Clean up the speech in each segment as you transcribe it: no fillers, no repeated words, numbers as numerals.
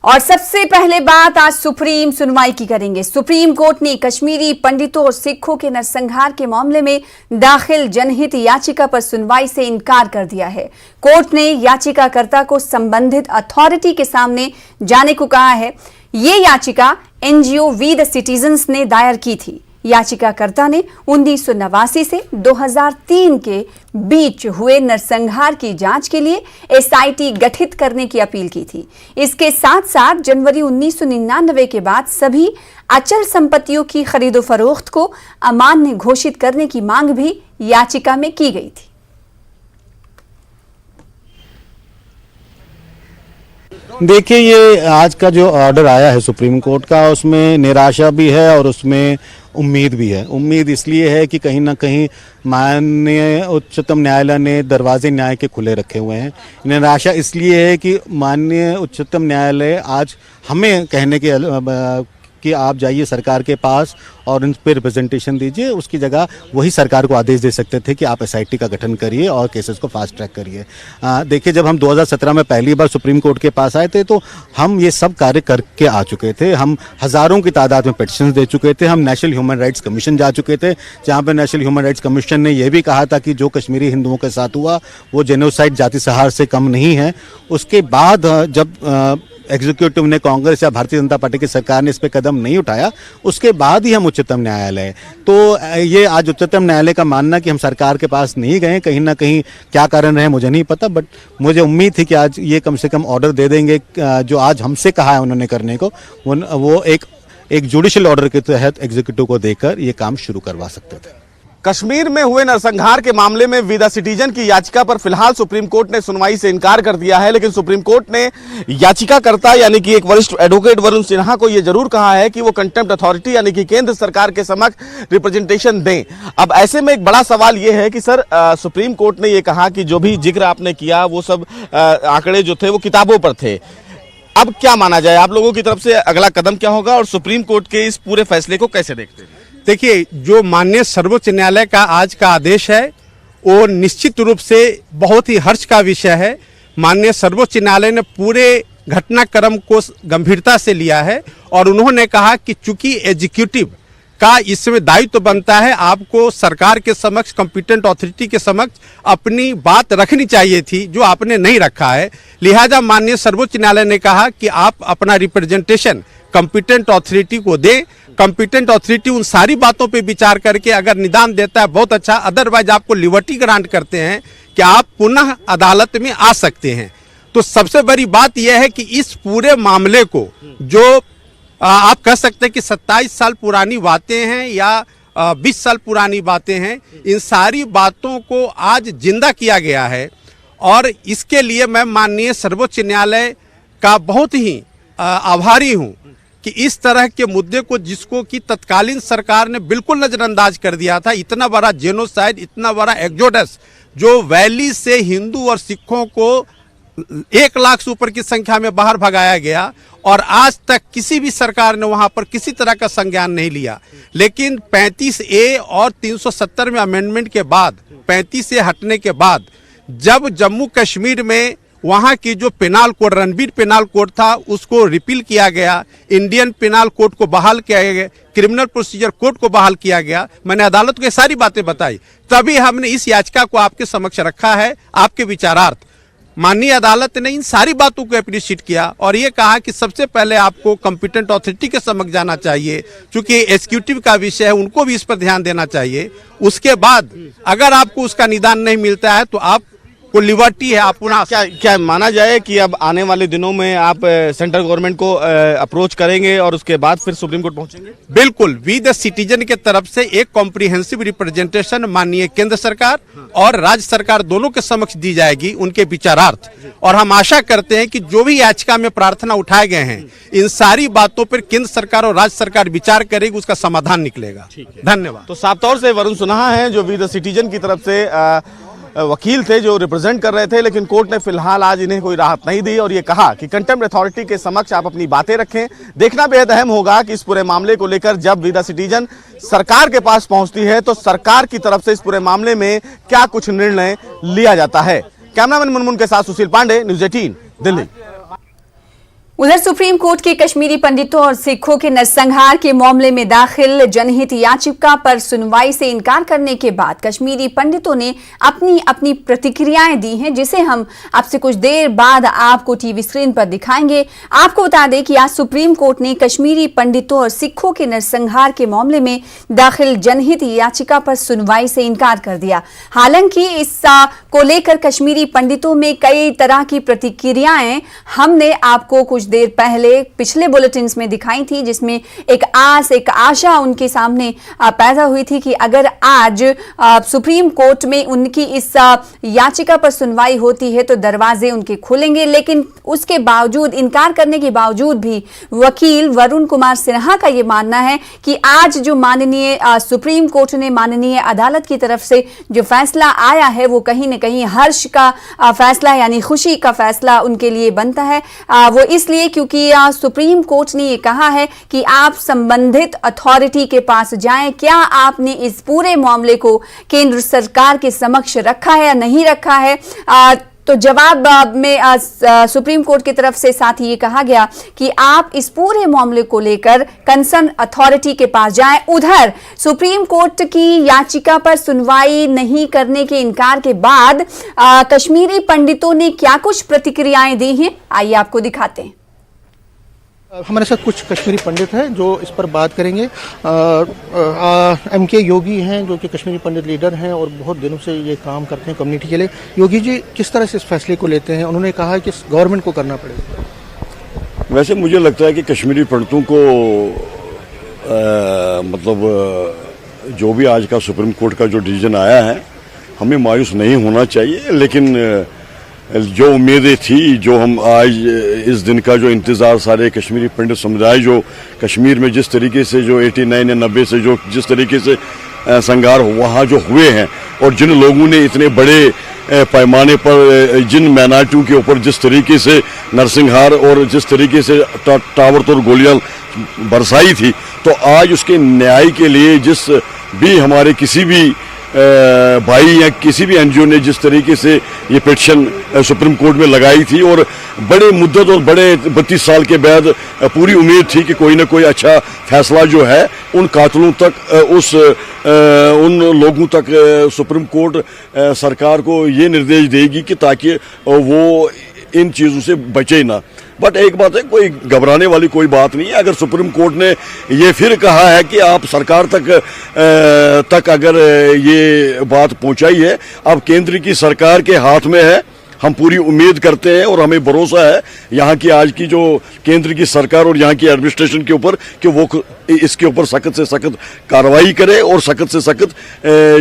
और सबसे पहले बात आज सुप्रीम सुनवाई की करेंगे। सुप्रीम कोर्ट ने कश्मीरी पंडितों और सिखों के नरसंहार के मामले में दाखिल जनहित याचिका पर सुनवाई से इनकार कर दिया है। कोर्ट ने याचिकाकर्ता को संबंधित अथॉरिटी के सामने जाने को कहा है। ये याचिका एनजीओ वी द सिटीजन्स ने दायर की थी। याचिकाकर्ता ने 1989 से 2003 के बीच हुए नरसंहार की जांच के लिए एसआईटी गठित करने की अपील की थी। इसके साथ साथ जनवरी 1999 के बाद सभी अचल संपत्तियों की खरीदो फरोख्त को अमान्य घोषित करने की मांग भी याचिका में की गई थी। देखिए, ये आज का जो ऑर्डर आया है सुप्रीम कोर्ट का, उसमें निराशा भी है और उसमें उम्मीद भी है। उम्मीद इसलिए है कि कहीं ना कहीं माननीय उच्चतम न्यायालय ने दरवाजे न्याय के खुले रखे हुए हैं। निराशा इसलिए है कि माननीय उच्चतम न्यायालय आज हमें कहने के कि आप जाइए सरकार के पास और इन पर रिप्रेजेंटेशन दीजिए, उसकी जगह वही सरकार को आदेश दे सकते थे कि आप एसआईटी का गठन करिए और केसेस को फास्ट ट्रैक करिए। देखिए, जब हम 2017 में पहली बार सुप्रीम कोर्ट के पास आए थे तो हम ये सब कार्य करके आ चुके थे। हम हज़ारों की तादाद में पिटीशंस दे चुके थे। हम नेशनल ह्यूमन राइट्स कमीशन जा चुके थे, जहाँ पर नेशनल ह्यूमन राइट्स कमीशन ने यह भी कहा था कि जो कश्मीरी हिंदुओं के साथ हुआ वो जेनोसाइड, जाति संहार से कम नहीं है। उसके बाद जब एग्जीक्यूटिव ने, कांग्रेस या भारतीय जनता पार्टी की सरकार ने इस पे कदम नहीं उठाया, उसके बाद ही हम उच्चतम न्यायालय। तो ये आज उच्चतम न्यायालय का मानना कि हम सरकार के पास नहीं गए, कहीं ना कहीं क्या कारण रहे मुझे नहीं पता, बट मुझे उम्मीद थी कि आज ये कम से कम ऑर्डर दे देंगे जो आज हमसे कहा है उन्होंने करने को। वो एक जुडिशियल ऑर्डर के तहत एग्जीक्यूटिव को देकर ये काम शुरू करवा सकते थे। कश्मीर में हुए नरसंहार के मामले में वी द सिटीजन की याचिका पर फिलहाल सुप्रीम कोर्ट ने सुनवाई से इनकार कर दिया है, लेकिन सुप्रीम कोर्ट ने याचिकाकर्ता यानी कि एक वरिष्ठ एडवोकेट वरुण सिन्हा को यह जरूर कहा है कि वो कंटेम्प्ट अथॉरिटी यानी कि केंद्र सरकार के समक्ष रिप्रेजेंटेशन दें। अब ऐसे में एक बड़ा सवाल यह है कि सर, सुप्रीम कोर्ट ने यह कहा कि जो भी जिक्र आपने किया वो सब आंकड़े जो थे वो किताबों पर थे। अब क्या माना जाए, आप लोगों की तरफ से अगला कदम क्या होगा और सुप्रीम कोर्ट के इस पूरे फैसले को कैसे देखते हैं? देखिए, जो माननीय सर्वोच्च न्यायालय का आज का आदेश है वो निश्चित रूप से बहुत ही हर्ष का विषय है। माननीय सर्वोच्च न्यायालय ने पूरे घटनाक्रम को गंभीरता से लिया है और उन्होंने कहा कि चूंकि एग्जीक्यूटिव का इसमें दायित्व बनता है, आपको सरकार के समक्ष, कॉम्पिटेंट अथॉरिटी के समक्ष अपनी बात रखनी चाहिए थी, जो आपने नहीं रखा है। लिहाजा माननीय सर्वोच्च न्यायालय ने कहा कि आप अपना रिप्रेजेंटेशन कॉम्पिटेंट अथॉरिटी को दें। कॉम्पिटेंट अथॉरिटी उन सारी बातों पे विचार करके अगर निदान देता है बहुत अच्छा, अदरवाइज आपको लिबर्टी ग्रांट करते हैं कि आप पुनः अदालत में आ सकते हैं। तो सबसे बड़ी बात यह है कि इस पूरे मामले को जो आप कह सकते हैं कि 27 साल पुरानी बातें हैं या 20 साल पुरानी बातें हैं, इन सारी बातों को आज जिंदा किया गया है। और इसके लिए मैं माननीय सर्वोच्च न्यायालय का बहुत ही आभारी हूं कि इस तरह के मुद्दे को, जिसको कि तत्कालीन सरकार ने बिल्कुल नजरअंदाज कर दिया था, इतना बड़ा जेनोसाइड, इतना बड़ा एक्सोडस, जो वैली से हिंदू और सिखों को 1 लाख से ऊपर की संख्या में बाहर भगाया गया और आज तक किसी भी सरकार ने वहां पर किसी तरह का संज्ञान नहीं लिया। लेकिन 35A और 370 में अमेंडमेंट के बाद, 35A हटने के बाद, जब जम्मू कश्मीर में वहां की जो penal code, Ranbir penal code था, उसको रिपील किया गया, इंडियन पेनाल कोड को बहाल किया गया, क्रिमिनल प्रोसीजर कोड को बहाल किया गया, मैंने अदालत को ये सारी बातें बताई, तभी हमने इस याचिका को आपके समक्ष रखा है आपके विचारार्थ। माननीय अदालत ने इन सारी बातों को एप्रिशिएट किया और ये कहा कि सबसे पहले आपको कॉम्पिटेंट अथॉरिटी के समक्ष जाना चाहिए, क्योंकि एग्जीक्यूटिव का विषय है, उनको भी इस पर ध्यान देना चाहिए। उसके बाद अगर आपको उसका निदान नहीं मिलता है तो आप को लिबर्टी है, आप पुनः क्या माना जाए कि अब आने वाले दिनों में आप सेंट्रल गवर्नमेंट को अप्रोच करेंगे और उसके बाद फिर सुप्रीम कोर्ट पहुंचेंगे? बिल्कुल, वी द सिटीजन के तरफ से एक कॉम्प्रिहेंसिव रिप्रेजेंटेशन माननीय केंद्र सरकार और राज्य सरकार दोनों के समक्ष दी जाएगी उनके विचारार्थ। और हम आशा करते हैं कि जो भी याचिका में प्रार्थना उठाए गए हैं, इन सारी बातों पर केंद्र सरकार और राज्य सरकार विचार करेगी, उसका समाधान निकलेगा। धन्यवाद। तो साफ तौर से वरुण सिन्हा है जो वी द सिटीजन की तरफ से वकील थे, जो रिप्रेजेंट कर रहे थे, लेकिन कोर्ट ने फिलहाल आज इन्हें कोई राहत नहीं दी और ये कहा कि कंटेम्प्ट अथॉरिटी के समक्ष आप अपनी बातें रखें। देखना बेहद अहम होगा कि इस पूरे मामले को लेकर जब वी द सिटीजन सरकार के पास पहुंचती है तो सरकार की तरफ से इस पूरे मामले में क्या कुछ निर्णय लिया जाता है। कैमरामैन मुनमुन के साथ सुशील पांडे, न्यूज़ 18 दिल्ली। उधर सुप्रीम कोर्ट के कश्मीरी पंडितों और सिखों के नरसंहार के मामले में दाखिल जनहित याचिका पर सुनवाई से इनकार करने के बाद कश्मीरी पंडितों ने अपनी अपनी प्रतिक्रियाएं दी हैं, जिसे हम आपसे कुछ देर बाद आपको टीवी स्क्रीन पर दिखाएंगे। आपको बता दें कि आज सुप्रीम कोर्ट ने कश्मीरी पंडितों और सिखों के नरसंहार के मामले में दाखिल जनहित याचिका पर सुनवाई से इनकार कर दिया। हालांकि इस को लेकर कश्मीरी पंडितों में कई तरह की प्रतिक्रियाएं हमने आपको कुछ देर पहले पिछले बुलेटिन्स में दिखाई थी, जिसमें एक आस, एक आशा उनके सामने पैदा हुई थी कि अगर आज सुप्रीम कोर्ट में उनकी इस याचिका पर सुनवाई होती है तो दरवाजे उनके खुलेंगे। लेकिन उसके बावजूद, इनकार करने के बावजूद भी वकील वरुण कुमार सिन्हा का यह मानना है कि आज जो माननीय सुप्रीम कोर्ट ने, माननीय अदालत की तरफ से जो फैसला आया है वो कहीं न कहीं हर्ष का फैसला, यानी खुशी का फैसला उनके लिए बनता है। वो इसलिए क्योंकि सुप्रीम कोर्ट ने ये कहा है कि आप संबंधित अथॉरिटी के पास जाएं। क्या आपने इस पूरे मामले को केंद्र सरकार के समक्ष रखा है या नहीं रखा है? तो जवाब में सुप्रीम कोर्ट की तरफ से साथ ही ये कहा गया कि आप इस पूरे मामले को लेकर कंसर्न अथॉरिटी के पास जाएं। उधर सुप्रीम कोर्ट की याचिका पर सुनवाई नहीं करने के इनकार के बाद कश्मीरी पंडितों ने क्या कुछ प्रतिक्रियाएं दी हैं, आइए आपको दिखाते हैं। हमारे साथ कुछ कश्मीरी पंडित हैं जो इस पर बात करेंगे। MK योगी हैं जो कि कश्मीरी पंडित लीडर हैं और बहुत दिनों से ये काम करते हैं कम्युनिटी के लिए। योगी जी किस तरह से इस फैसले को लेते हैं? उन्होंने कहा है कि गवर्नमेंट को करना पड़ेगा। वैसे मुझे लगता है कि कश्मीरी पंडितों को मतलब जो भी आज का सुप्रीम कोर्ट का जो डिसीजन आया है, हमें मायूस नहीं होना चाहिए। लेकिन जो उम्मीदें थी, जो हम आज इस दिन का जो इंतज़ार सारे कश्मीरी पंडित समुदाय जो कश्मीर में जिस तरीके से जो 89 या 90 से जो जिस तरीके से संघार वहाँ जो हुए हैं, और जिन लोगों ने इतने बड़े पैमाने पर जिन माइनॉरिटियों के ऊपर जिस तरीके से नरसंहार और जिस तरीके से ताबड़तोड़ गोलियां बरसाई थी, तो आज उसके न्याय के लिए जिस भी हमारे किसी भी भाई या किसी भी NGO ने जिस तरीके से ये पिटीशन सुप्रीम कोर्ट में लगाई थी, और बड़े मुद्दत और बड़े 32 साल के बाद पूरी उम्मीद थी कि कोई ना कोई अच्छा फैसला जो है उन कातिलों तक, उन लोगों तक सुप्रीम कोर्ट सरकार को ये निर्देश देगी कि ताकि वो इन चीज़ों से बचे ना। बट एक बात है, कोई घबराने वाली कोई बात नहीं है। अगर सुप्रीम कोर्ट ने ये फिर कहा है कि आप सरकार तक अगर ये बात पहुंचाई है, अब केंद्र की सरकार के हाथ में है। हम पूरी उम्मीद करते हैं और हमें भरोसा है यहाँ की आज की जो केंद्र की सरकार और यहाँ की एडमिनिस्ट्रेशन के ऊपर कि वो इसके ऊपर सख्त से सख्त कार्रवाई करे और सख्त से सख्त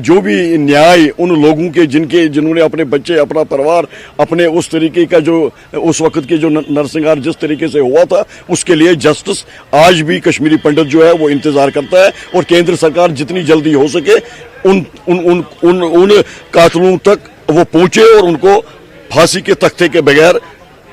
जो भी न्याय उन लोगों के जिन्होंने अपने बच्चे, अपना परिवार, अपने उस तरीके का जो उस वक्त के जो नरसंहार जिस तरीके से हुआ था, उसके लिए जस्टिस आज भी कश्मीरी पंडित जो है वो इंतजार करता है। और केंद्र सरकार जितनी जल्दी हो सके उन कातिलों तक वो पहुंचे और उनको फांसी के तख्ते के बगैर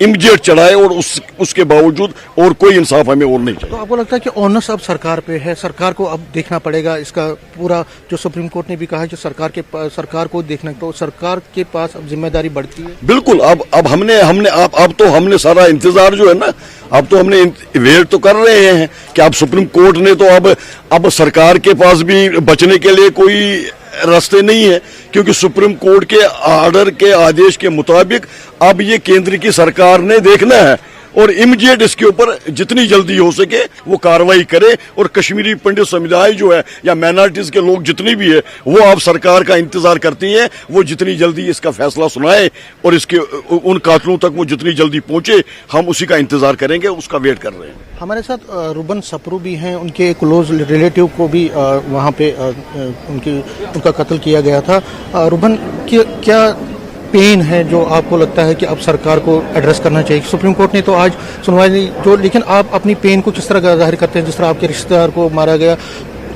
इमीडिएट चढ़ाए, और उसके बावजूद और कोई इंसाफ हमें और नहीं चाहिए। तो आपको लगता है कि ऑनर्स अब सरकार पे है, सरकार को अब देखना पड़ेगा इसका पूरा, जो सुप्रीम कोर्ट ने भी कहा है कि सरकार को देखना, तो सरकार के पास अब जिम्मेदारी बढ़ती है। बिल्कुल। अब हमने सारा इंतजार जो है ना, अब तो हमने वेट तो कर रहे हैं कि अब सुप्रीम कोर्ट ने तो अब सरकार के पास भी बचने के लिए कोई रास्ते नहीं है, क्योंकि सुप्रीम कोर्ट के ऑर्डर के आदेश के मुताबिक अब ये केंद्र की सरकार ने देखना है और इमीडिएट इसके ऊपर जितनी जल्दी हो सके वो कार्रवाई करे। और कश्मीरी पंडित समुदाय जो है या माइनॉरिटीज के लोग जितनी भी है वो अब सरकार का इंतजार करती हैं, वो जितनी जल्दी इसका फैसला सुनाए और इसके उन कातिलों तक वो जितनी जल्दी पहुंचे, हम उसी का इंतजार करेंगे, उसका वेट कर रहे हैं। हमारे साथ रुबन सप्रू भी हैं, उनके क्लोज रिलेटिव को भी वहाँ पे उनका कत्ल किया गया था। रुबन, क्या पेन है जो आपको लगता है कि अब सरकार को एड्रेस करना चाहिए? सुप्रीम कोर्ट ने तो आज सुनवाई नहीं, लेकिन आप अपनी पेन को किस तरह जाहिर करते हैं? जिस तरह आपके रिश्तेदार को मारा गया,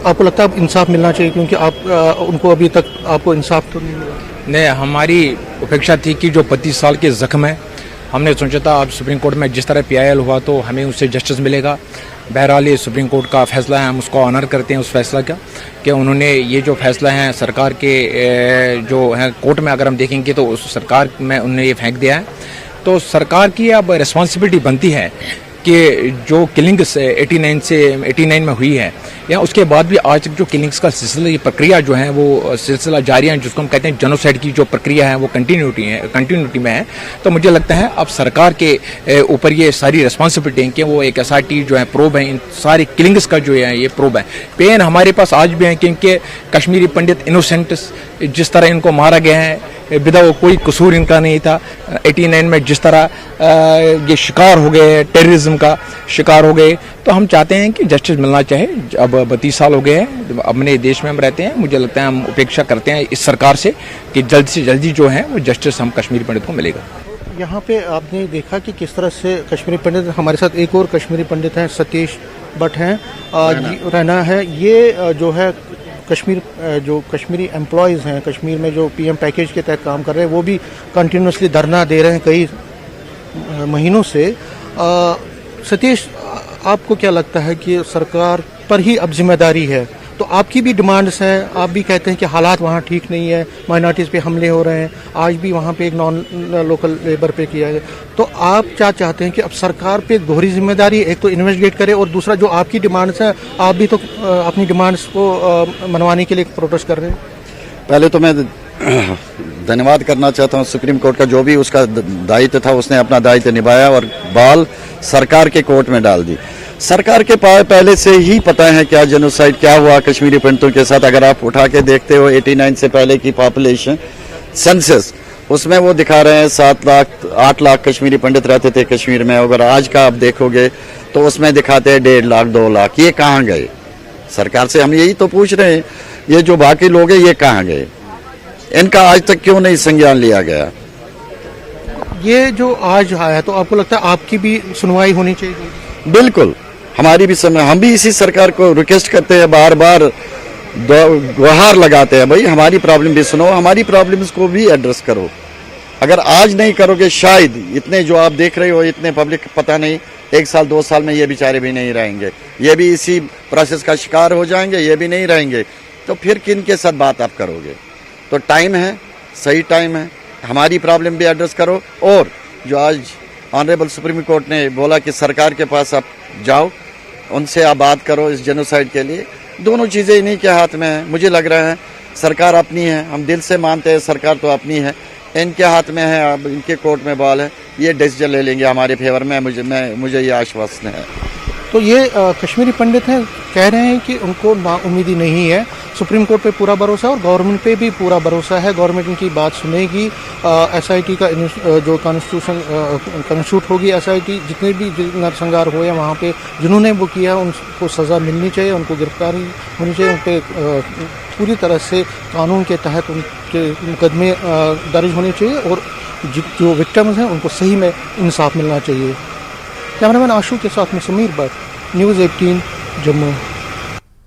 आपको लगता है अब इंसाफ मिलना चाहिए? क्योंकि आप उनको अभी तक आपको इंसाफ तो नहीं मिला। नहीं, हमारी अपेक्षा थी कि जो 25 साल के जख्म है, हमने सोचा था अब सुप्रीम कोर्ट में जिस तरह PIL हुआ तो हमें उससे जस्टिस मिलेगा। बहरहाल ये सुप्रीम कोर्ट का फैसला है, हम उसको ऑनर करते हैं उस फैसला का, कि उन्होंने ये जो फैसला है सरकार के जो है कोर्ट में अगर हम देखेंगे तो उस सरकार में उन्होंने ये फेंक दिया है। तो सरकार की अब रिस्पॉन्सिबिलिटी बनती है कि जो किलिंग्स 89 में हुई है या उसके बाद भी आज तक जो किलिंग्स का सिलसिला, ये प्रक्रिया जो है वो सिलसिला जारी है, जिसको हम कहते हैं जेनोसाइड की जो प्रक्रिया है वो कंटिन्यूटी में है। तो मुझे लगता है अब सरकार के ऊपर ये सारी रिस्पॉन्सिबिलिटी है कि वो एक SIT जो है प्रोब है, इन सारी किलिंग्स का जो है ये प्रोब है। पेन हमारे पास आज भी है क्योंकि कश्मीरी पंडित इनोसेंट जिस तरह इनको मारा गया है बिना वो कोई कसूर इनका नहीं था। 89 में जिस तरह ये शिकार हो गए, टेररिज्म का शिकार हो गए, तो हम चाहते हैं कि जस्टिस मिलना चाहिए। अब 32 साल हो गए हैं, अपने देश में हम रहते हैं, मुझे लगता है हम उपेक्षा करते हैं इस सरकार से कि जल्द से जल्दी जो है वो जस्टिस हम कश्मीरी पंडित को मिलेगा। यहाँ पे आपने देखा कि किस तरह से कश्मीरी पंडित, हमारे साथ एक और कश्मीरी पंडित हैं, सतीश भट्ट हैं, रैना है, ये जो है कश्मीर जो कश्मीरी एम्प्लॉयज़ हैं कश्मीर में जो PM पैकेज के तहत काम कर रहे हैं, वो भी कंटिन्यूसली धरना दे रहे हैं कई महीनों से। सतीश, आपको क्या लगता है कि सरकार पर ही अब जिम्मेदारी है? तो आपकी भी डिमांड्स हैं, आप भी कहते हैं कि हालात वहाँ ठीक नहीं है, माइनॉरिटीज़ पे हमले हो रहे हैं, आज भी वहाँ पे एक नॉन लोकल लेबर पे किया गया। तो आप क्या चाहते हैं कि अब सरकार पे दोहरी जिम्मेदारी, एक तो इन्वेस्टिगेट करे और दूसरा जो आपकी डिमांड्स हैं, आप भी तो अपनी डिमांड्स को मनवाने के लिए प्रोटेस्ट कर रहे हैं? पहले तो मैं धन्यवाद करना चाहता हूँ सुप्रीम कोर्ट का, जो भी उसका दायित्व था उसने अपना दायित्व निभाया और बाल सरकार के कोर्ट में डाल दी। सरकार के पास पहले से ही पता है क्या जेनोसाइड क्या हुआ कश्मीरी पंडितों के साथ। अगर आप उठा के देखते हो 89 से पहले की पॉपुलेशन सेंसस, उसमें वो दिखा रहे हैं 7 लाख 8 लाख कश्मीरी पंडित रहते थे कश्मीर में। अगर आज का आप देखोगे तो उसमें दिखाते हैं 1.5 लाख 2 लाख। ये कहाँ गए? सरकार से हम यही तो पूछ रहे हैं, ये जो बाकी लोग हैं ये कहाँ गए? इनका आज तक क्यों नहीं संज्ञान लिया गया? ये जो आज आया, तो आपको लगता है आपकी भी सुनवाई होनी चाहिए? बिल्कुल, हमारी भी समय, हम भी इसी सरकार को रिक्वेस्ट करते हैं, बार बार गुहार लगाते हैं, भाई हमारी प्रॉब्लम भी सुनो, हमारी प्रॉब्लम्स को भी एड्रेस करो। अगर आज नहीं करोगे, शायद इतने जो आप देख रहे हो इतने पब्लिक, पता नहीं 1 साल 2 साल में ये बेचारे भी नहीं रहेंगे, ये भी इसी प्रोसेस का शिकार हो जाएंगे, ये भी नहीं रहेंगे। तो फिर किन के साथ बात आप करोगे? तो टाइम है, सही टाइम है, हमारी प्रॉब्लम भी एड्रेस करो। और जो आज ऑनरेबल सुप्रीम कोर्ट ने बोला कि सरकार के पास आप जाओ, उनसे आप बात करो इस जेनोसाइड के लिए, दोनों चीज़ें इन्हीं के हाथ में है। मुझे लग रहा है सरकार अपनी है, हम दिल से मानते हैं सरकार तो अपनी है, इनके हाथ में है, अब इनके कोर्ट में बॉल है, ये डिसीजन ले लेंगे हमारे फेवर में, मुझे ये आश्वासन है। तो ये कश्मीरी पंडित हैं, कह रहे हैं कि उनको नाउम्मीदी नहीं है, सुप्रीम कोर्ट पे पूरा भरोसा है और गवर्नमेंट पे भी पूरा भरोसा है, गवर्नमेंट इनकी बात सुनेगी। SIT का जो कॉन्स्टिट्यूट होगी, SIT जितने भी नरसंहार हुए वहाँ पे जिन्होंने वो किया उनको सज़ा मिलनी चाहिए, उनको गिरफ्तारी होनी चाहिए, उन पर पूरी तरह से कानून के तहत उनके मुकदमे दर्ज होने चाहिए और जो विक्टिम्स हैं उनको सही में इंसाफ मिलना चाहिए। कैमरामैन आशू के साथ में समीर भट्ट, न्यूज़ 18 जम्मू।